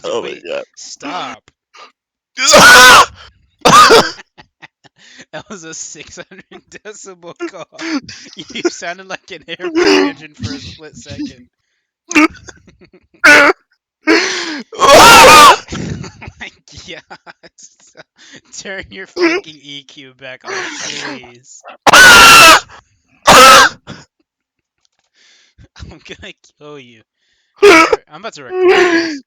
Oh my Wait, god. stop. That was a 600 decibel cough. You sounded like an airplane engine for a split second. Oh my god. Turn your fucking EQ back on, please. I'm gonna kill you. I'm about to record this.